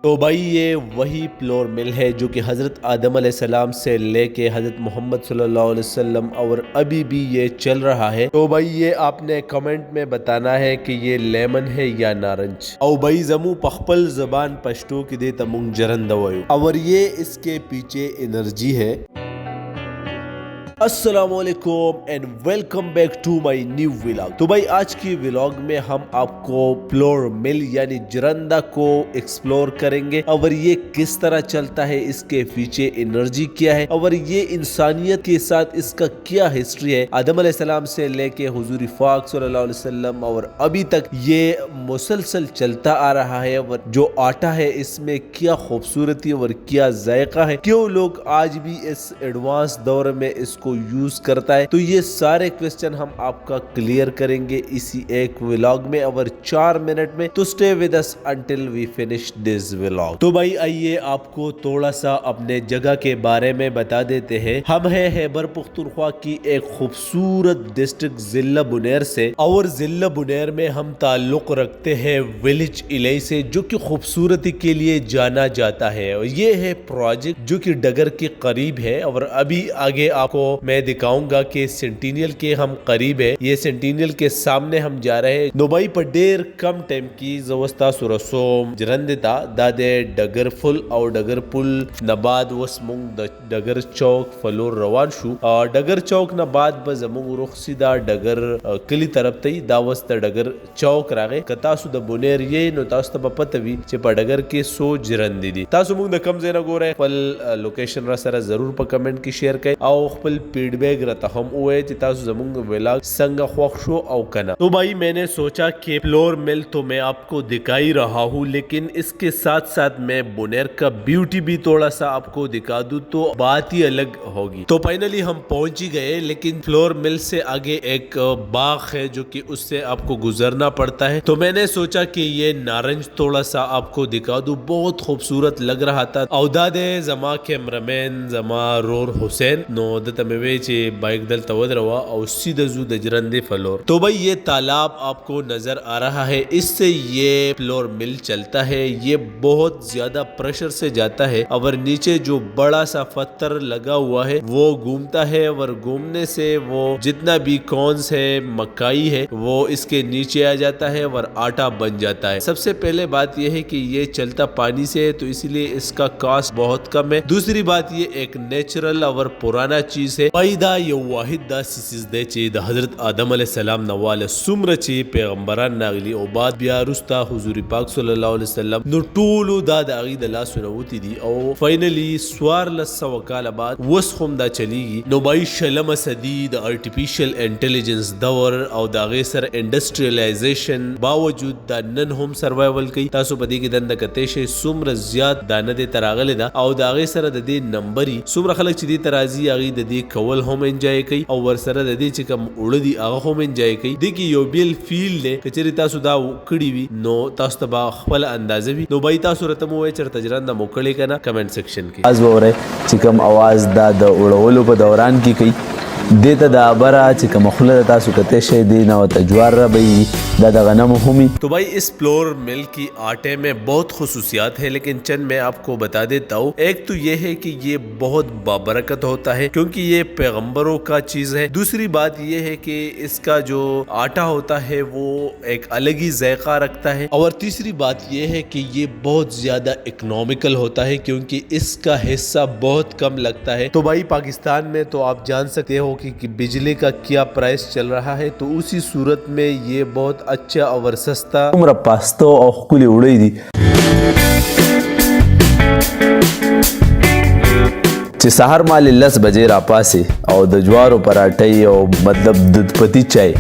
تو بھائی یہ وہی فلور مل ہے جو کہ حضرت آدم علیہ السلام سے لے کے حضرت محمد صلی اللہ علیہ وسلم اور ابھی بھی یہ چل رہا ہے۔ تو بھائی یہ آپ نے کمنٹ میں بتانا ہے کہ یہ لیمن ہے یا نارنج۔ او بھائی زمو پخپل زبان پشتو کی دے تمونگ جرند ویو اور یہ اس کے پیچھے انرجی ہے۔ السلام علیکم and welcome back to my new vlog. تو بھائی آج کی ولاگ میں ہم آپ کو فلور مل یعنی جرندہ کو ایکسپلور کریں گے اور یہ کس طرح چلتا ہے، اس کے پیچھے انرجی کیا ہے اور یہ انسانیت کے ساتھ اس کا کیا ہسٹری ہے۔ آدم علیہ السلام سے لے کے حضور پاک صلی اللہ علیہ وسلم اور ابھی تک یہ مسلسل چلتا آ رہا ہے، اور جو آٹا ہے اس میں کیا خوبصورتی اور کیا ذائقہ ہے، کیوں لوگ آج بھی اس ایڈوانس دور میں اس کو یوز کرتا ہے۔ تو یہ سارے کوسچن ہم آپ کا کلیئر کریں گے اسی ایک ولاگ میں اور 4 منٹ میں۔ تو stay with us until we finish this vlog۔ تو بھائی آئیے آپ کو تھوڑا سا اپنے جگہ کے بارے میں بتا دیتے ہیں۔ ہم ہیں خیبر پختونخوا کی ایک خوبصورت ڈسٹرکٹ ضلع بنیر سے، اور ضلع بنیر میں ہم تعلق رکھتے ہیں ولیج الہی سے جو کہ خوبصورتی کے لیے جانا جاتا ہے۔ اور یہ ہے پروجیکٹ جو کہ ڈگر کے قریب ہے، اور ابھی آگے آپ کو میں دکھاؤں گا کہ سینٹینیل کے ہم قریب ہے۔ یہ سینٹینیل کے سامنے ہم جا رہے ہیں۔ نوبائی پر دیر کم ٹائم کی زوستا سورسوم جرندتا دادے ڈگر فل اور ڈگر پل نباد وسمونگ ڈگر چوک فلور روان شو۔ ڈگر چوک نباد بزمونگ رخ سیدھا ڈگر کلی طرف تی داوست ڈگر چوک راگے کتاسو د بنیر یہ نو تاسو ته پتوی چې په ډګر کې سو جرندې دي۔ تاسو موږ د کم ځای نه ګورئ، خپل لوکیشن را سره ضرور په کمنټ کې شیر کړئ او خپل فیڈ بیک راته هم ووایئ چې تاسو زموږ ولاگ څنګه خوښ شو او کنه۔ تو بھائی میں نے سوچا کہ فلور مل تو میں آپ کو دکھا ہی رہا ہوں، لیکن اس کے ساتھ ساتھ میں بنیر کا بیوٹی بھی تھوڑا سا آپ کو دکھا دوں تو بات ہی الگ ہوگی۔ تو فائنلی ہم پہنچ ہی گئے، لیکن فلور مل سے آگے ایک باغ ہے جو کہ اس سے آپ کو گزرنا پڑتا ہے۔ تو میں نے سوچا کہ یہ نارنج تھوڑا سا آپ کو دکھا دوں، بہت خوبصورت لگ رہا تھا۔ اوداد زما کیمرمین زما رور حسین نو دته مې وی چې بائک دلته ودروا او سیدھا زو د جرندې فلور۔ تو بھائی یہ تالاب آپ کو نظر آ رہا ہے، اس سے یہ فلور مل چلتا ہے۔ یہ بہت زیادہ پریشر سے جاتا ہے اور نیچے جو بڑا سا پتھر لگا ہوا ہے وہ گھومتا ہے، اور گھومنے سے وہ جتنا بھی کونس ہے مکائی ہے وہ اس کے نیچے آ جاتا ہے اور آٹا بن جاتا ہے۔ سب سے پہلے بات یہ ہے کہ یہ چلتا پانی سے ہے تو اس لیے اس کا کاسٹ بہت کم ہے۔ دوسری بات یہ ایک نیچرل اور پرانا چیز ہے۔ پیدا یو واحد دا سیسز دے چې د حضرت آدم علیہ السلام نواله سمره چې پیغمبران ناغلی او بعد بیا رستا حضور پاک صلی الله علیه وسلم نو ټولو دا د هغې د لاسو نه وتي دي، او فائنلی 1400 کاله بعد وس هم دا چلیږي۔ نو بای شلمه صدی د آرټیفیشل انټیلیجنس دور او د هغې سره انډسټریلایزیشن باوجود دا نن هم سروایول کوي۔ تاسو په دې کې دنده کتی شئ څومره زیات دانه دې ته راغلی ده، او د هغې سره د دې نمبر څومره خلک چې دې ته راځي هغې د دې کول هم انجوای کوي، او ورسره د دې چې کوم اوړه دي هغه هم انجوای کوي۔ دې کې یو بیل فیل دی، که چېرې تاسو دا کړي وي نو تاسو ته به خپله اندازه وي۔ نو بھائی تاسو راته مو ووایئ چېرته جرنده مو کړې که نه، کمنټ سیکشن کې آواز واورئ چې کوم آواز دا د اړولو په دوران کې کوي، دې ته د ابره چې کومه خوله ده تاسو کتی شئ، دې نه ورته جوار رابهیږي، دا د غنمو هم وي۔ تو بھائی اس فلور مل کی آٹے میں بہت خصوصیات ہیں، لیکن چند میں آپ کو بتا دیتا ہوں۔ ایک تو یہ ہے کہ یہ بہت بابرکت ہوتا ہے کیونکہ یہ پیغمبروں کا چیز ہے۔ دوسری بات یہ ہے کہ اس کا جو آٹا ہوتا ہے وہ ایک الگ ہی ذائقہ رکھتا ہے، اور تیسری بات یہ ہے کہ یہ بہت زیادہ اکنامیکل ہوتا ہے کیونکہ اس کا حصہ بہت کم لگتا ہے۔ تو بھائی پاکستان میں تو آپ جان سکتے ہو کہ بجلی کا کیا پرائس چل رہا ہے، تو اسی صورت میں یہ بہت اچھا اور سستا څومره پاسته او ښکلي وړۍ دي چې سهار مالې 10 بجې راپاسې او د جوارو پراټۍ او مطلب دودھ پتی چای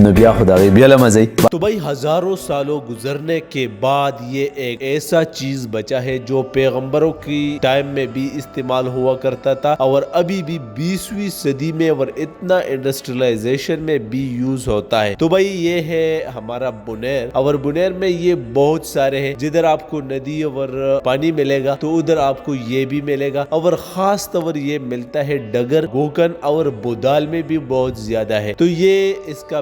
نو بیا خو د هغې بیا له مزه وي۔ تو بھائی ہزاروں سالوں گزرنے کے بعد یہ ایک ایسا چیز بچا ہے جو پیغمبروں کی ٹائم میں بھی استعمال ہوا کرتا تھا، اور ابھی بھی 20ویں صدی میں اور اتنا انڈسٹریلائزیشن میں بھی یوز ہوتا ہے۔ تو بھائی یہ ہے ہمارا بنیر، اور بنیر میں یہ بہت سارے ہیں، جدھر آپ کو ندی اور پانی ملے گا تو ادھر آپ کو یہ بھی ملے گا، اور خاص طور یہ ملتا ہے ڈگر گوکن اور بودال میں بھی بہت زیادہ ہے۔ تو یہ اس کا